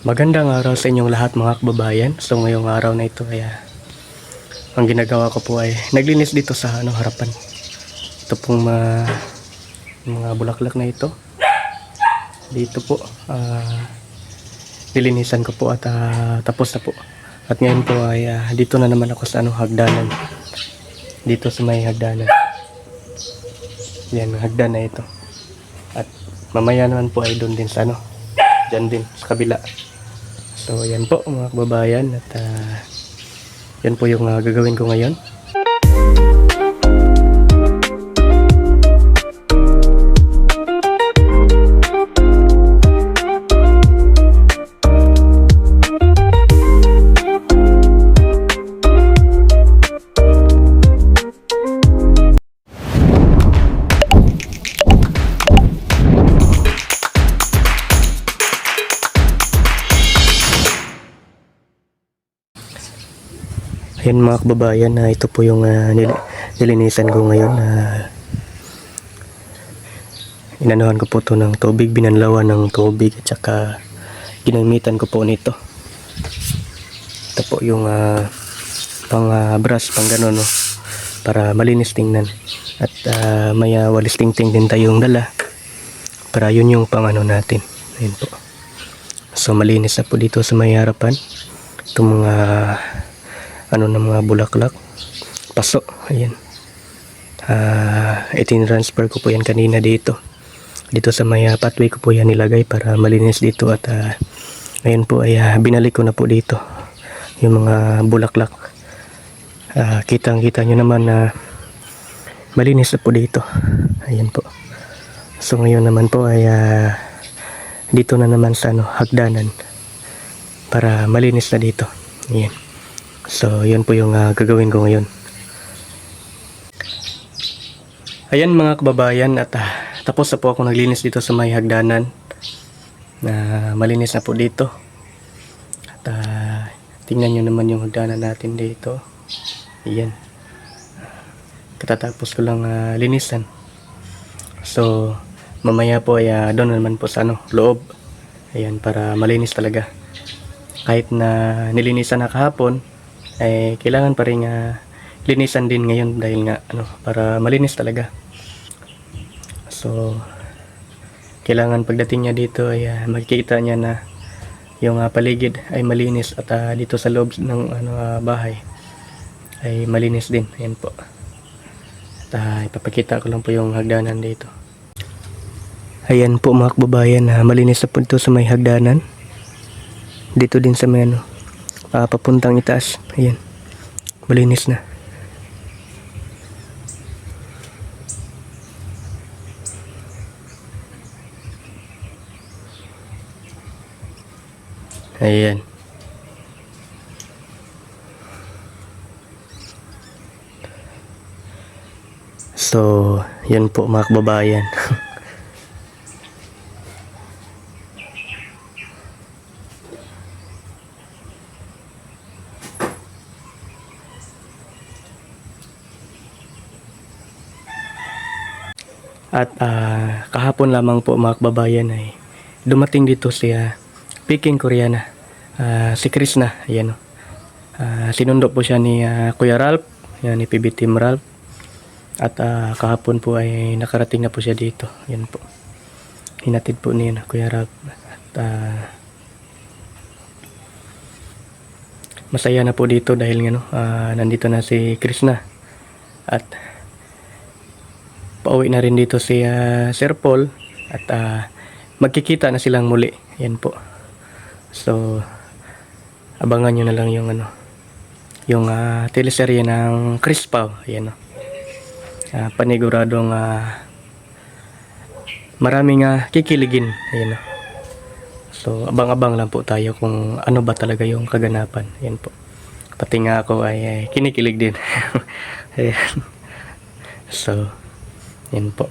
Magandang araw sa inyong lahat mga kababayan. So ngayong araw na ito ay ang ginagawa ko po ay naglinis dito sa harapan. Ito pong mga bulaklak na ito. Dito po nilinisan ko po at tapos na po. At ngayon po ay dito na naman ako sa hagdanan. Dito sa may hagdanan. Yan, hagdan na ito. At mamaya naman po ay doon din sa dyan din sa kabila. So yan po mga kababayan at yan po yung gagawin ko ngayon. Ayan mga kababayan, ito po yung nilinisan ko ngayon. Inanuhan ko po ito ng tubig, binanlawan ng tubig at saka ginamitan ko po nito. Ito po yung pang brush, pang gano'n, no? Para malinis tingnan. At may walis tingting din tayong dala para yun yung pang natin. Ayan po. So malinis na po dito sa may harapan. Itong mga ng mga bulaklak, paso, ayan. Itinransfer ko po yan kanina dito sa may pathway ko po yan nilagay para malinis dito. At ngayon po ay binalik ko na po dito yung mga bulaklak. Kitang kita nyo naman na malinis na po dito, ayan po. So ngayon naman po ay dito na naman sa hagdanan para malinis na dito, ayan. So yun po yung gagawin ko ngayon. Ayan mga kababayan, at tapos na po ako naglinis dito sa may hagdanan. Malinis na po dito. At tingnan nyo naman yung hagdanan natin dito. Ayan. Katatapos ko lang linisan. So mamaya po ay doon naman po sa loob. Ayan, para malinis talaga. Kahit na nilinisan na kahapon, ay kailangan pa rin linisan din ngayon dahil nga para malinis talaga. So kailangan pagdating niya dito ay makikita niya na yung paligid ay malinis at dito sa loob ng bahay ay malinis din. Ayan po. At ipapakita ko lang po yung hagdanan dito. Ayan po mga kababayan, malinis na po dito sa may hagdanan. Dito din sa may papuntang itaas, ayan, malinis na. Ayan. So yan po mga kababayan. At kahapon lamang po mga kababayan ay dumating dito si Peking Koreana, si Chris na, ayan. Sinundo po siya ni Kuya Ralph, yan, ni PB Team Ralph. At kahapon po ay nakarating na po siya dito, ayan po. Hinatid po ni Kuya Ralph. At masaya na po dito dahil nandito na si Chris na. At pauwi na rin dito si Sir Paul at magkikita na silang muli. Yan po. So abangan nyo na lang yung yung teleserye ng Chris Pao. Ayan, paniguradong maraming kikiligin. Ayan, so abang-abang lang po tayo kung ano ba talaga yung kaganapan. Ayan po. Pati nga ako ay kinikilig din. Ayan. So yan po.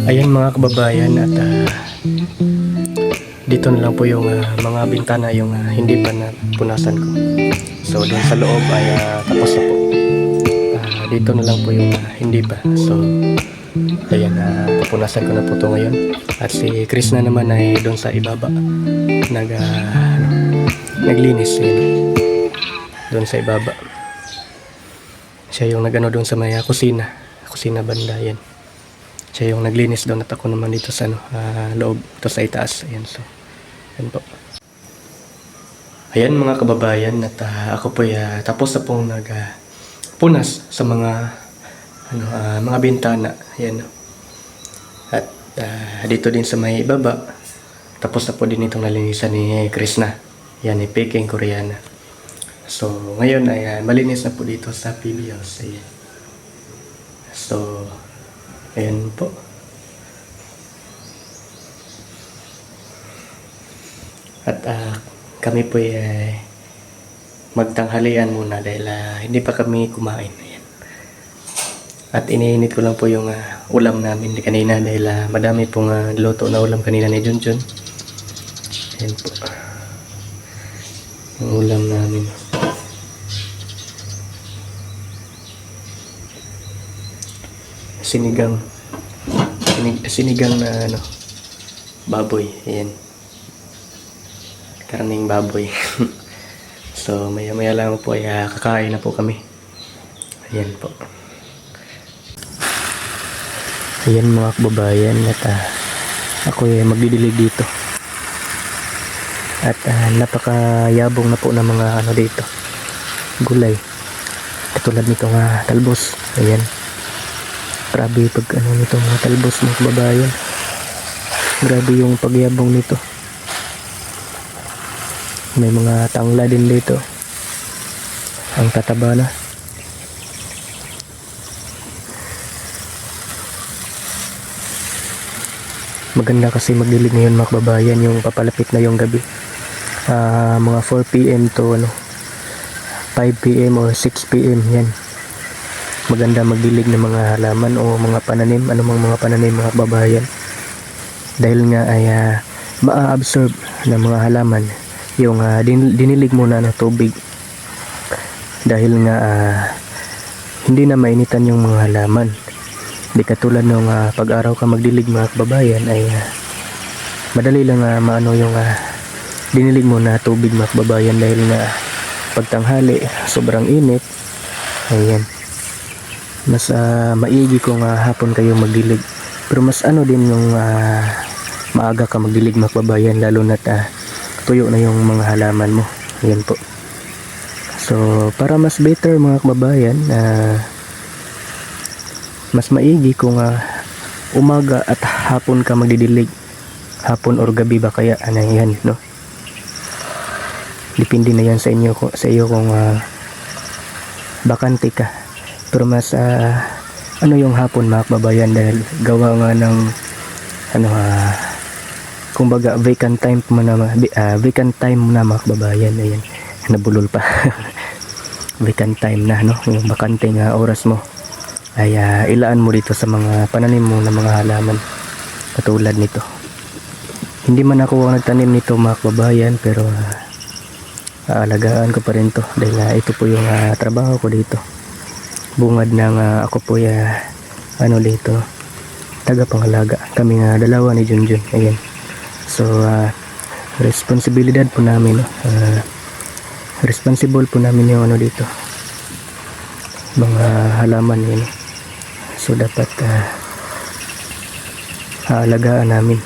Ayan mga kababayan, at dito na lang po yung mga bintana yung hindi pa napunasan ko. So doon sa loob ay tapos na po. Dito na lang po yung hindi pa. So ayan, pupunasan ko na po ito ngayon. At si Chris na naman ay doon sa ibaba naglinis yun. Doon sa ibaba siya yung nagano doon sa may kusina banda yan. Siya yung naglinis doon at ako naman dito sa loob, ito sa itaas. Ayan, so ayan po. Ayan mga kababayan, at ako po tapos na pong punas sa mga mga bintana. Ayan. At dito din sa may ibaba, tapos na po din itong nalinisan ni Chris na. Yan, ni Peking Koreana. So ngayon ay malinis na po dito sa PB House. Ayan. So ayan po. At kami po ay magtanghalian muna dahil hindi pa kami kumain. Ayan. At iniinit ko lang po yung ulam namin kanina dahil madami pong luto na ulam kanina ni Junjun. Ayan po. Yung ulam namin. Sinigang na baboy. Ayan. Karning baboy. So maya maya lang po ay kakain na po kami. Ayan po. Ayan mga kababayan, at ako ay magdidilig dito. At napakayabong na po ng mga dito gulay, katulad nitong talbos. Ayan, grabe pag nitong mga talbos mga kababayan, grabe yung pagyabong nito. May mga tangla din dito, ang tataba na. Maganda kasi magdilig ngayon mga kababayan, yung papalapit na yung gabi. Mga 4 PM to 5 PM or 6 PM yan. Maganda magdilig ng mga halaman o mga pananim, anumang mga pananim mga kababayan. Dahil nga ay ma-absorb ng mga halaman yung dinilig muna ng tubig. Dahil nga hindi na mainitan yung mga halaman. Di katulad nung pag-araw ka magdilig mga kababayan ay madali lang maano yung dinilig mo na tubig mga kababayan, dahil nga pagtanghali sobrang init. Ayan, mas maigi kung hapon kayo magdilig, pero mas din yung maaga ka magdilig mga kababayan, lalo na tuyo na yung mga halaman mo. Ayan po. So para mas better mga kababayan, mas maigi kung umaga at hapon ka magdidilig, hapon or gabi ba kaya yan, no? Depende na yan sa iyo kung bakante ka. Pero mas yung hapon mga kababayan, dahil gawa nga ng kumbaga vacant time mo na mga kababayan. Ayan, nabulol pa. Vacant time na, no? Yung bakante nga oras mo ay ilaan mo dito sa mga pananim mo na mga halaman katulad nito. Hindi man ako ang nagtanim nito mga kababayan, pero aalagaan ko pa rin to dahil ito po yung trabaho ko dito. Bungad ng ako po dito tagapangalaga. Kami dalawa ni Junjun. Ayan. So responsibilidad po namin, responsible po namin yung dito mga halaman yun. So dapat aalagaan namin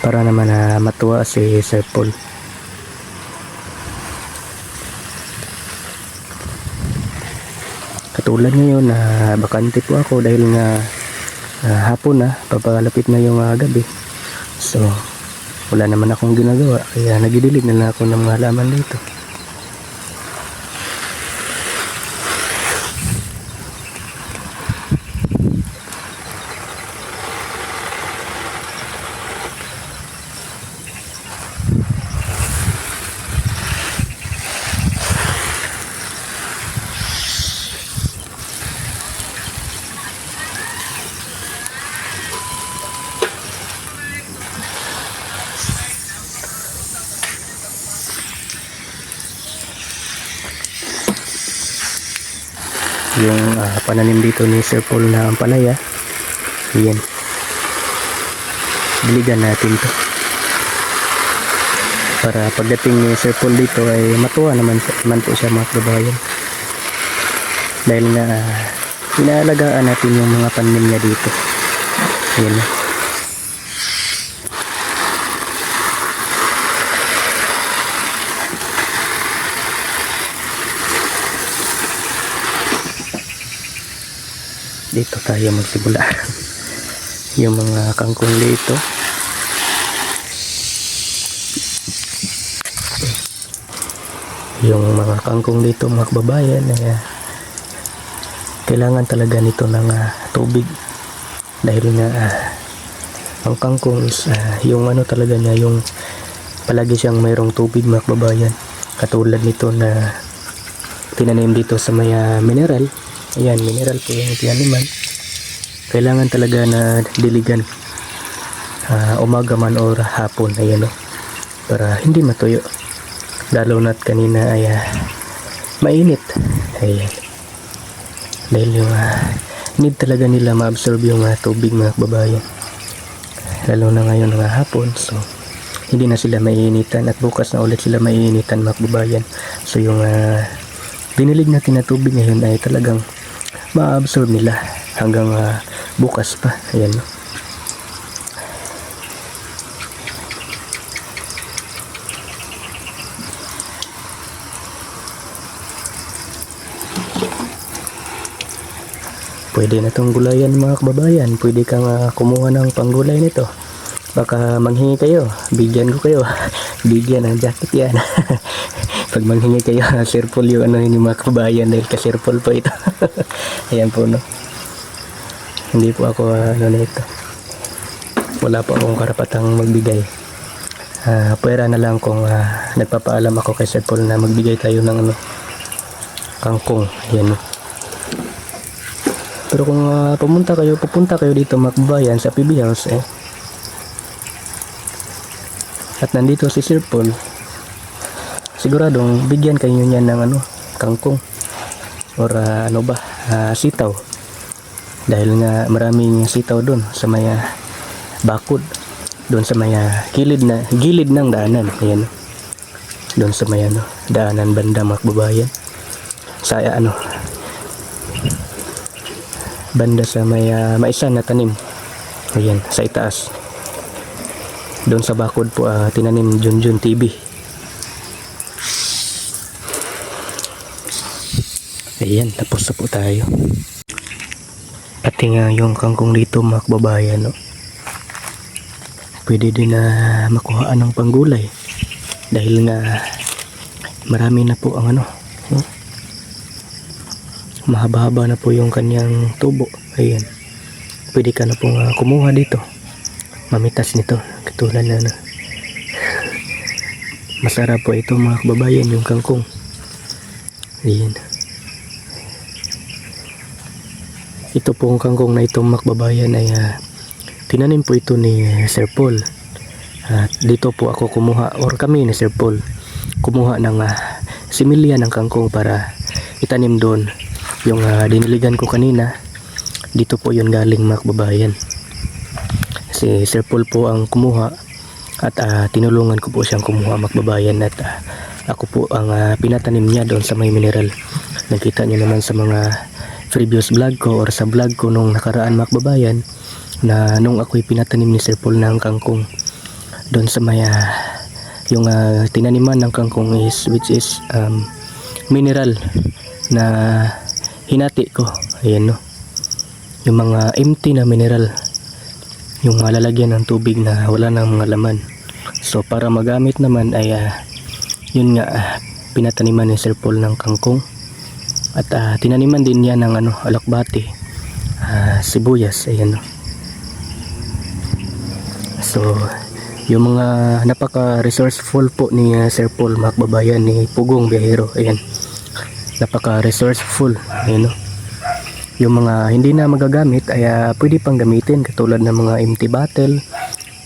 para naman matuwa si Sir Paul. Katulad ngayon bakante po ako dahil nga hapon na, papalapit na yung gabi. So wala naman akong ginagawa, kaya nagidilig na lang ako ng mga halaman dito. yung pananim dito ni Sir Paul na ampalaya. Ayan, diligan natin to para pagdating ni Sir Paul dito ay matuwa naman po siya mga kababayan, dahil nga inaalagaan natin yung mga tanim niya dito. Ayan na. Dito tayo magsimula. Yung mga kangkong dito, yung mga kangkong dito mga kababayan, kailangan talaga nito ng tubig, dahil nga ang kangkong is yung ano talaga niya, yung palagi siyang mayroong tubig mga kababayan. Katulad nito na tinanim dito sa may mineral. Ayan, mineral po yung tinaniman. Kailangan talaga na diligan umaga man or hapon. Ayan o, para hindi matuyo. Lalo na't kanina ay mainit. Ayan, dahil yung need talaga nila ma-absorb yung tubig mga kababayan, lalo na ngayon ng hapon. So hindi na sila maiinitan, at bukas na ulit sila maiinitan mga kababayan. So yung binilig natin na tubig ngayon ay talagang ma-absorb nila hanggang bukas pa. Ayan no. Pwede na tong gulayan mga kababayan. Pwede kang kumuha ng panggulay nito. Baka manghingi kayo, bigyan ko kayo. Bigyan ng jacket yan. Pag manghingi kayo, Sir Paul yung ano yung mga kababayan, dahil ka Sir Paul po ito. Ayan po no. Hindi po ako ano nito. Wala po akong karapatang magbigay. Pwera na lang kung nagpapaalam ako kay Sir Paul na magbigay tayo ng ano, kangkong. Ayan no. Pero kung pupunta kayo dito mga kababayan sa PB House at nandito si Sir Paul, siguradong bigyan kayo niyan ng ano, kangkong or sitaw, dahil nga maraming sitaw doon sa may bakod, doon sa may gilid ng daanan. Ayan, doon sa may daanan banda mga kababayan, sa banda sa may maisan na tanim. Ayan, sa itaas doon sa bakod po tinanim Junjun TV. Ayan, tapos na po tayo. Pati nga yung kangkong dito mga kababayan no, pwede din na makuhaan ng panggulay, dahil nga marami na po ang mahaba-haba na po yung kanyang tubo. Ayan, pwede ka na pong kumuha dito, mamitas nito, katulad na masarap po ito mga kababayan, yung kangkong. Ayan, ito pong kangkong na ito mga kababayan ay tinanim po ito ni Sir Paul. At dito po ako kumuha, or kami ni Sir Paul kumuha ng similya ng kangkong para itanim doon. Yung diniligan ko kanina, dito po yun galing mga kababayan. Si Sir Paul po ang kumuha, at tinulungan ko po siyang kumuha mga kababayan, at ako po ang pinatanim niya doon sa may mineral. Nakita niyo naman sa mga previous vlog ko or sa vlog ko nung nakaraan mga kababayan, na nung ako'y pinatanim ni Sir Paul ng kangkong doon sa may yung tinaniman ng kangkong which is mineral na hinati ko. Ayan no, yung mga empty na mineral, yung malalagyan ng tubig na wala nang mga laman. So para magamit naman ay yun nga, pinataniman ni Sir Paul ng kangkong, at tinaniman din niya ng alakbati, sibuyas. Ayan no. So yung mga napaka resourceful po ni Sir Paul mga kababayan, ni Pugong Biyahero. Ayan, napaka resourceful. Ayan no. Yung mga hindi na magagamit ay pwede pang gamitin, katulad ng mga empty bottle,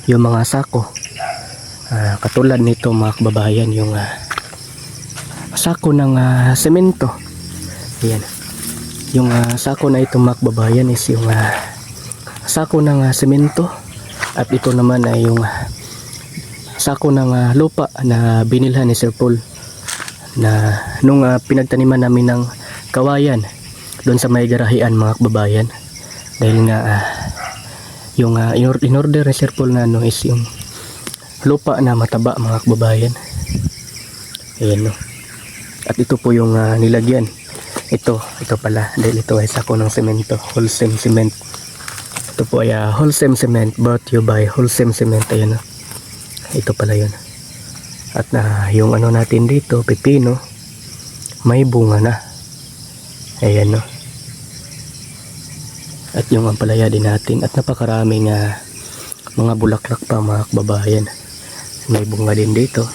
yung mga sako. Katulad nito mga kababayan, yung sako ng semento. Ayan, Yung sako na ito mga kababayan is yung sako ng semento, at ito naman ay yung sako ng lupa na binilhan ni Sir Paul na nung pinagtaniman namin ng kawayan doon sa may garahian mga kababayan. Dahil nga yung in-order ni Sir Paul na ano is yung lupa na mataba mga kababayan. Ayan no. At ito po yung nilagyan. Ito pala, dahil ito ay sako ng semento, Holcim Cement. Ito po ay Holcim Cement, brought to you by Holcim Cement. Ayan no. Ito pala yun. At yung ano natin dito, pipino, may bunga na. Ayan no. At yung ampalaya din natin, at napakaraming mga bulaklak pa mga kababayan. May bunga din dito.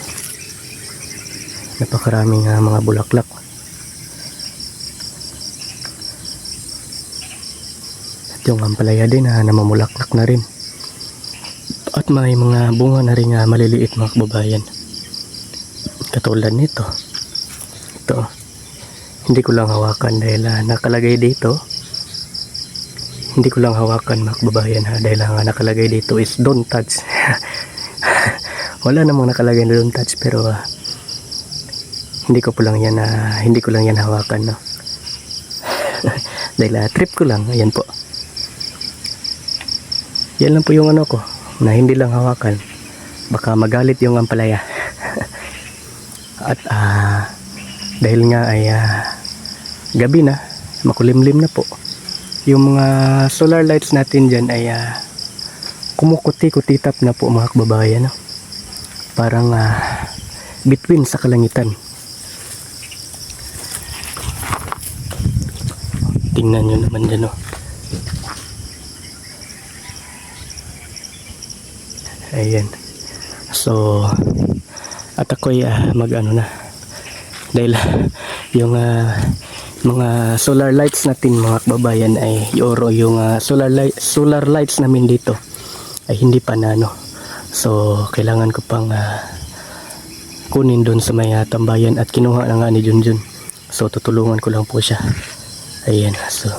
Napakaraming mga bulaklak. At yung ampalaya din namamulaklak na rin. At may mga bunga na rin maliliit mga kababayan. Katulad nito. Ito. Hindi ko lang hawakan dahil nakalagay dito. Hindi ko lang hawakan mga kababayan dahil nakalagay dito is don't touch. Wala namang nakalagay na don't touch, pero hindi ko lang yan hawakan no. Dahil trip ko lang. Ayan po. Yan lang po yung ano ko na hindi lang hawakan. Baka magalit yung ampalaya. At dahil nga ay gabi na, makulimlim na po. Yung mga solar lights natin dyan ay kumukuti-kutitap na po mga kababayan no? Parang between sa kalangitan. Tingnan nyo naman dyan no? Ayan. So at ako'y mag ano na, dahil yung mga solar lights natin mga kababayan ay yung solar lights namin dito ay hindi pa na ano. So kailangan ko pang kunin doon sa may tambayan, at kinuha na nga ni Junjun. So tutulungan ko lang po siya. Ayan. So